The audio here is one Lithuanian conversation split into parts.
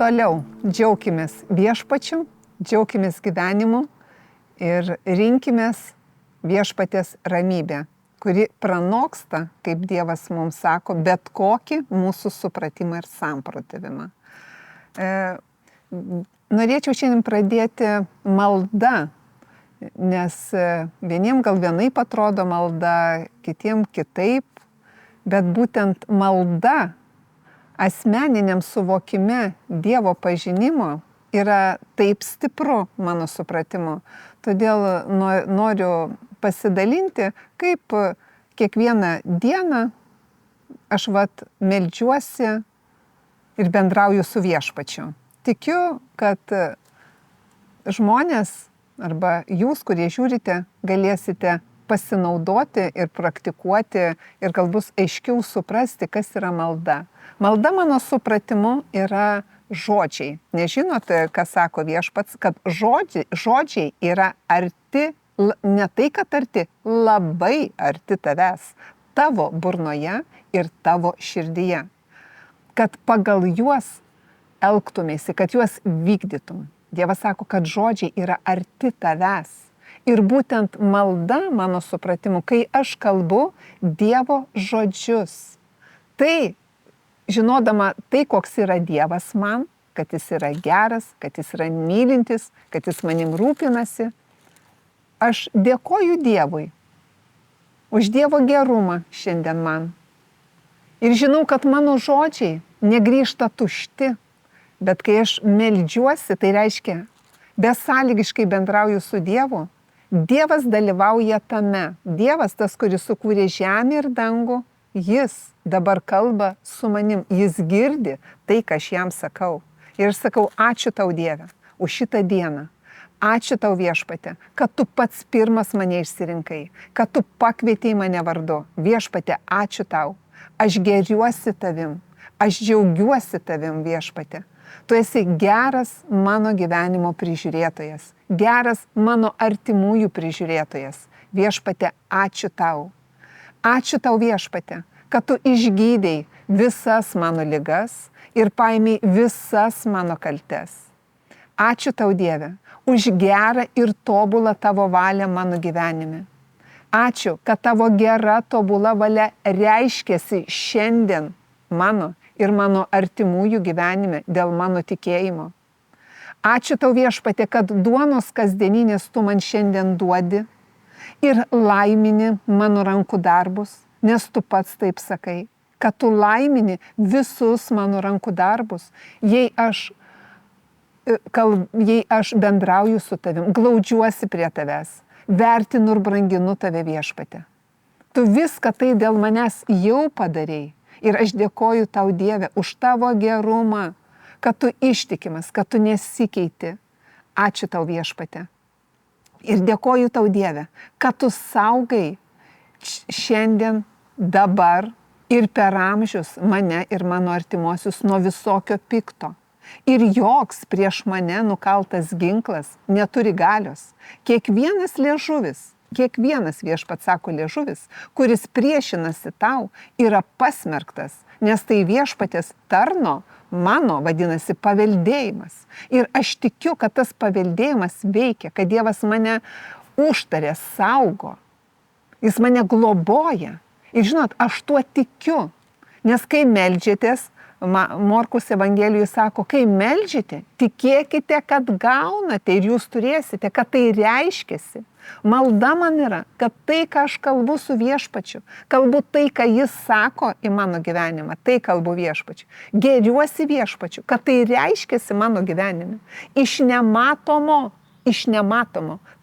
toliau džiaukimės viešpačiu, džiaukimės gyvenimu ir rinkimės viešpaties ramybę, kuri pranoksta, kaip Dievas mums sako, bet kokį mūsų supratimą ir samprotavimą. Norėčiau šiandien pradėti malda, nes vieniem gal vienaip atrodo malda, kitiem kitaip, bet būtent malda asmeniniam suvokime Dievo pažinimo yra taip stipru mano supratimu. Todėl noriu pasidalinti, kaip kiekvieną dieną aš meldžiuosi ir bendrauju su viešpačiu. Tikiu, kad žmonės arba jūs, kurie žiūrite, galėsite pasinaudoti ir praktikuoti ir galbūt aiškiau suprasti, kas yra malda. Malda mano supratimu yra žodžiai. Nežinote, ką sako viešpats, kad žodžiai yra arti, ne tai, kad arti, labai arti tavęs, tavo burnoje ir tavo širdyje. Kad pagal juos elgtumėsi, kad juos vykdytum. Dievas sako, kad žodžiai yra arti tavęs. Ir būtent malda, mano supratimu, kai aš kalbu Dievo žodžius, tai žinodama tai, koks yra Dievas man, kad jis yra geras, kad jis yra mylintis, kad jis manim rūpinasi, aš dėkoju Dievui už Dievo gerumą šiandien man. Ir žinau, kad mano žodžiai negrįžta tušti, bet kai aš meldžiuosi, tai reiškia, besąlygiškai bendrauju su Dievu, Dievas dalyvauja tame. Dievas, tas, kuris sukūrė žemę ir dangų, jis dabar kalba su manim, jis girdi tai, ką aš jam sakau. Ir aš sakau, ačiū tau Dieve už šitą dieną. Ačiū tau viešpate, kad tu pats pirmas mane išsirinkai, kad tu pakvietei mane vardu. Viešpate, ačiū tau. Aš geriuosi tavim, aš džiaugiuosi tavim viešpate. Tu esi geras mano gyvenimo prižiūrėtojas, geras mano artimųjų prižiūrėtojas. Viešpate, ačiū tau. Ačiū tau viešpate, kad tu išgydei visas mano ligas ir paėmei visas mano kaltes. Ačiū tau Dieve už gerą ir tobulą tavo valią mano gyvenime. Ačiū, kad tavo gera tobula valia reiškiasi šiandien mano ir mano artimųjų gyvenime dėl mano tikėjimo. Ačiū tau viešpate, kad duonos kasdieninės tu man šiandien duodi ir laimini mano rankų darbus, nes tu pats taip sakai, kad tu laimini visus mano rankų darbus, jei aš bendrauju su tavim, glaudžiuosi prie tavęs, vertinu ir branginu tave viešpate. Tu viską tai dėl manęs jau padarei. Ir aš dėkoju tau Dieve už tavo gerumą, kad tu ištikimas, kad tu nesikeiti. Ačiū tau viešpate. Ir dėkoju tau Dieve, kad tu saugai šiandien, dabar ir per amžius mane ir mano artimuosius nuo visokio pikto. Ir joks prieš mane nukaltas ginklas neturi galios. Kiekvienas liežuvis, kiekvienas viešpats sako liežuvis, kuris priešinasi tau, yra pasmerktas, nes tai viešpatės tarno mano vadinasi paveldėjimas. Ir aš tikiu, kad tas paveldėjimas veikia, kad Dievas mane užtarė, saugo. Jis mane globoja. Ir žinot, aš tuo tikiu, nes kai meldžiatės, Morkaus Evangelijoje sako, kai meldžiate, tikėkite, kad gaunate ir jūs turėsite, kad tai reiškiasi. Malda man yra, kad tai, ką aš kalbu su viešpačiu, kalbu tai, ką jis sako į mano gyvenimą, tai kalbu viešpačiu. Geriuosi viešpačiu, kad tai reiškiasi mano gyvenime. Iš nematomo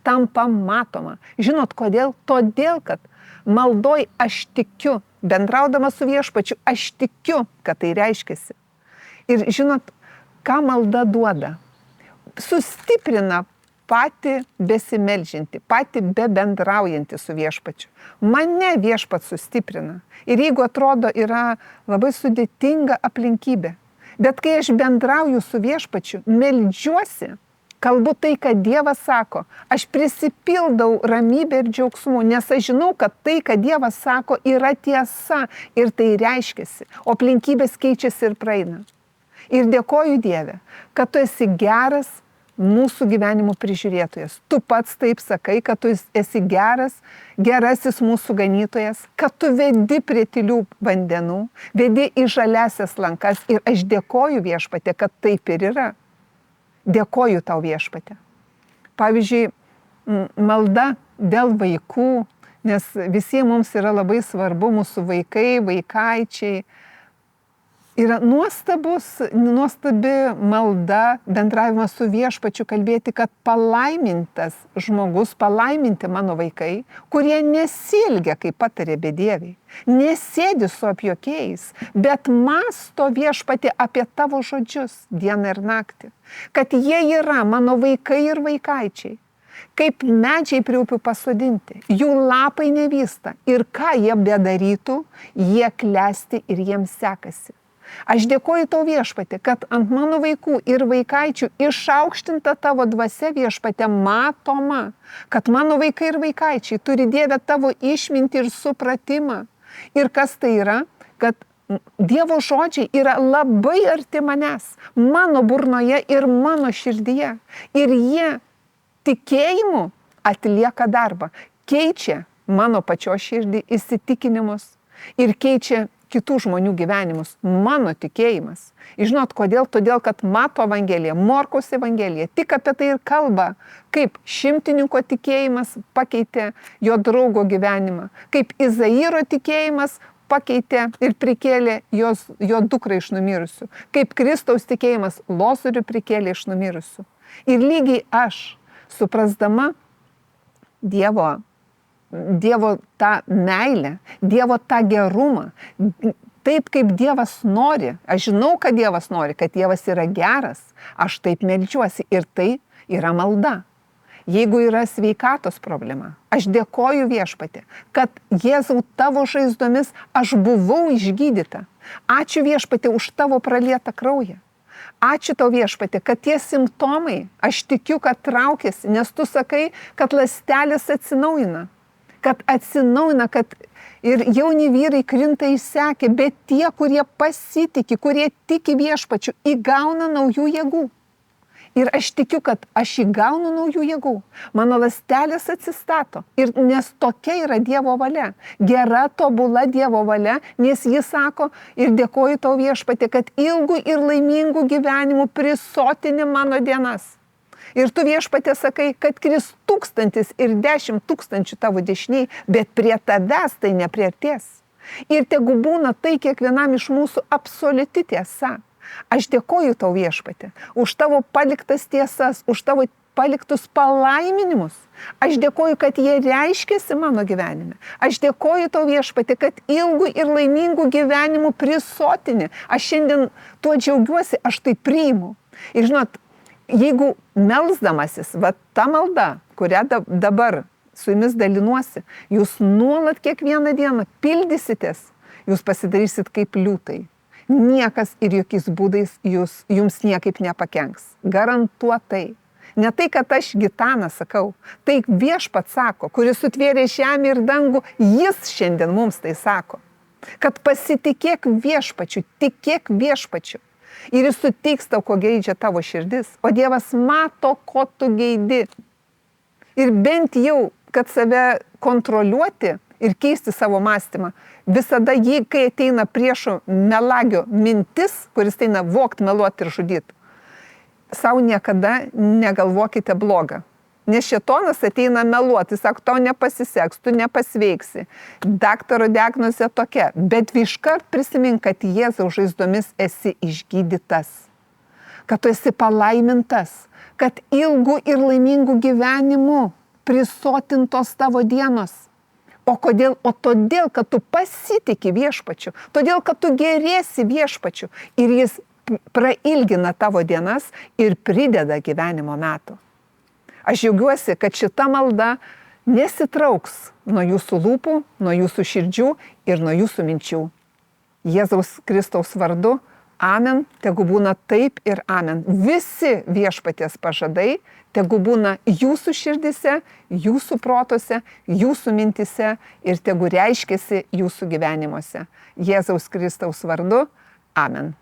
tampa matoma. Žinot kodėl? Todėl, kad maldoj aš tikiu, bendraudama su viešpačiu, aš tikiu, kad tai reiškiasi. Ir žinot, ką malda duoda? Sustiprina patį besimeldžiantį, patį bebendraujantį su viešpačiu. Mane viešpats sustiprina. Ir jeigu atrodo yra labai sudėtinga aplinkybė, bet kai aš bendrauju su viešpačiu, meldžiuosi, kalbu tai, kad Dievas sako, aš prisipildau ramybę ir džiaugsmų, nes aš žinau, kad tai, kad Dievas sako, yra tiesa ir tai reiškiasi, o aplinkybės keičiasi ir praeina. Ir dėkoju Dieve, kad tu esi geras mūsų gyvenimo prižiūrėtojas. Tu pats taip sakai, kad tu esi gerasis mūsų ganytojas, kad tu vedi prie tylių vandenų, vedi į žaliasias lankas. Ir aš dėkoju Viešpatie, kad taip ir yra. Dėkoju tau Viešpatie. Pavyzdžiui, malda dėl vaikų, nes visiems mums yra labai svarbu, mūsų vaikai, vaikaičiai. Yra nuostabi malda, bendravimas su Viešpačiu, kalbėti, kad palaimintas žmogus, palaiminti mano vaikai, kurie nesielgia, kaip patarė bedieviai, nesėdi su apjuokiais, bet mąsto Viešpatį apie tavo žodžius dieną ir naktį, kad jie yra mano vaikai ir vaikaičiai, kaip medžiai prie upių pasodinti, jų lapai nevysta ir ką jie bedarytų, jie klesti ir jiems sekasi. Aš dėkoju tau Viešpatie, kad ant mano vaikų ir vaikaičių išaukštinta tavo dvasia Viešpatie matoma, kad mano vaikai ir vaikaičiai turi Dieve tavo išmintį ir supratimą. Ir kas tai yra? Kad Dievo žodžiai yra labai arti manęs, mano burnoje ir mano širdyje. Ir jie tikėjimu atlieka darbą, keičia mano pačios širdį, įsitikinimus ir keičia kitų žmonių gyvenimus, mano tikėjimas. Ir žinot kodėl? Todėl, kad Mato Evangelija, Morkaus Evangelija tik apie tai ir kalba, kaip šimtininko tikėjimas pakeitė jo draugo gyvenimą, kaip Izairo tikėjimas pakeitė ir prikėlė jo dukrą iš numirusių, kaip Kristaus tikėjimas Lozorių prikėlė iš numirusių. Ir lygiai aš, suprasdama Dievo tą meilę, Dievo tą gerumą, taip kaip Dievas nori, aš žinau, kad Dievas nori, kad Dievas yra geras, aš taip meldžiuosi ir tai yra malda. Jeigu yra sveikatos problema, aš dėkoju Viešpatie, kad Jėzau tavo žaizdomis aš buvau išgydyta. Ačiū Viešpatie už tavo pralietą kraują. Ačiū tau Viešpatie, kad tie simptomai, aš tikiu, kad traukiasi, nes tu sakai, kad ląstelės atsinaujina. Kad ir jauni vyrai krinta į sekį, bet tie, kurie pasitiki, kurie tiki Viešpačiu, įgauna naujų jėgų. Ir aš tikiu, kad aš įgaunu naujų jėgų. Mano ląstelės atsistato. Ir nes tokia yra Dievo valia. Gera, tobula Dievo valia, nes jis sako ir dėkoju tau Viešpatie, kad ilgų ir laimingų gyvenimų prisotini mano dienas. Ir tu Viešpatie sakai, kad kris 1000 ir 10 000 tavo dešiniai, bet prie tavęs tai nepriartės. Ir tegu būna tai kiekvienam iš mūsų absoliuti tiesa. Aš dėkoju tau Viešpatie už tavo paliktas tiesas, už tavo paliktus palaiminimus. Aš dėkoju, kad jie reiškiasi mano gyvenime. Aš dėkoju tau Viešpatie, kad ilgų ir laimingų gyvenimų prisotini. Aš šiandien tuo džiaugiuosi, aš tai priimu. Ir žinot, jeigu melsdamasis, va ta malda, kurią dabar su jumis dalinuosi, jūs nuolat kiekvieną dieną pildysitės, jūs pasidarysit kaip liūtai. Niekas ir jokiais būdais jums niekaip nepakenks. Garantuotai. Ne tai, kad aš Gitana sakau, tai Viešpats sako, kuris sutvėrė žemę ir dangų, jis šiandien mums tai sako. Kad pasitikėk Viešpačiu, tikėk Viešpačiu. Ir jis suteiks tau, ko geidžia tavo širdis. O Dievas mato, ko tu geidi. Ir bent jau, kad save kontroliuoti ir keisti savo mąstymą, visada kai ateina priešo melagio mintis, kuris ateina vogt, meluoti ir žudyti, sau niekada negalvokite blogą. Nes šėtonas ateina meluoti, sako, tau nepasiseks, tu nepasveiksi. Daktaro diagnozė tokia, bet iškart prisimink, kad Jėzaus žaizdomis esi išgydytas. Kad tu esi palaimintas, kad ilgų ir laimingų gyvenimų prisotintos tavo dienos. O kodėl? O todėl, kad tu pasitiki Viešpačiu, todėl, kad tu gerėsi Viešpačiu ir jis prailgina tavo dienas ir prideda gyvenimo metų. Aš džiaugiuosi, kad šita malda nesitrauks nuo jūsų lūpų, nuo jūsų širdžių ir nuo jūsų minčių. Jėzaus Kristaus vardu, amen, tegu būna taip ir amen. Visi Viešpaties pažadai, tegu būna jūsų širdise, jūsų protuose, jūsų mintise ir tegu reiškiasi jūsų gyvenimuose. Jėzaus Kristaus vardu, amen.